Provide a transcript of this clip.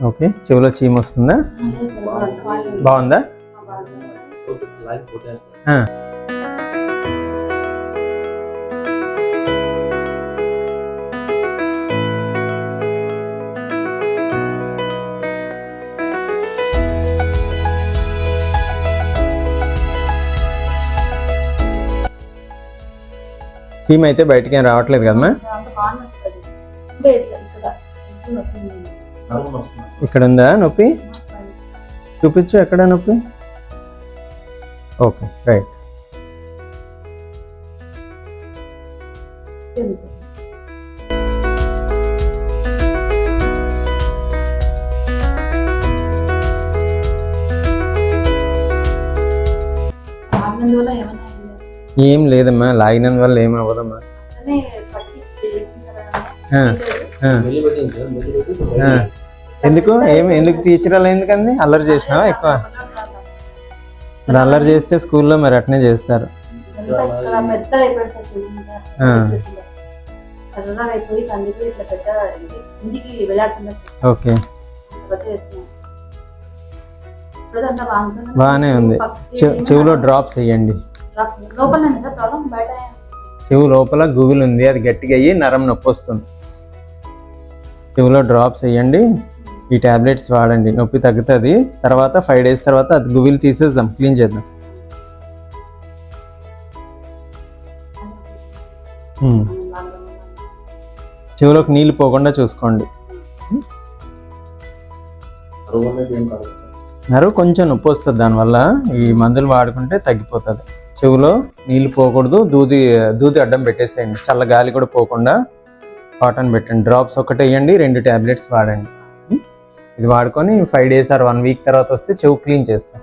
Okay, చెవిలో చీమ వస్తుందా? బాగుందా? చీమ అయితే బయటికి ఏం రావట్లేదు కదమ్మా? ఇక్కడ ఉందా నొప్పి? చూపించు, ఎక్కడ నొప్పి? Okay, right. ఏం లేదమ్మా, లాగినందువల్ల ఏం అవ్వదమ్మా. ఎందుకు ఎందుకు టీచర్ అలా ఎందుకండి? అల్లరి చేసినావా ఎక్కువ? మరి అల్లరి చేస్తే స్కూల్లో మరి అట్నే చేస్తారు. ఓకే, బాగానే ఉంది. చెవులో డ్రాప్స్ వేయండి. చెవు లోపల గుబులు ఉంది, అది గట్టిగా అయ్యి నరం నొప్పి వస్తుంది. చెవులో డ్రాప్స్ వేయండి, ఈ టాబ్లెట్స్ వాడండి, నొప్పి తగ్గుతుంది. తర్వాత 5 days తర్వాత అది గుబులు తీసేద్దాం, క్లీన్ చేద్దాం. చెవులోకి నీళ్ళు పోకుండా చూసుకోండి. నరువు కొంచెం నొప్పి వస్తుంది, దానివల్ల ఈ మందులు వాడుకుంటే తగ్గిపోతుంది. చెవులో నీళ్ళు పోకూడదు, దూది అడ్డం పెట్టేసేయండి, చల్ల గాలి కూడా పోకుండా కాటన్ పెట్టండి. డ్రాప్స్ ఒకటి వేయండి, 2 టాబ్లెట్స్ వాడండి. ఇది వాడుకొని 5 days or 1 week తర్వాత వస్తే చెవు క్లీన్ చేస్తాం.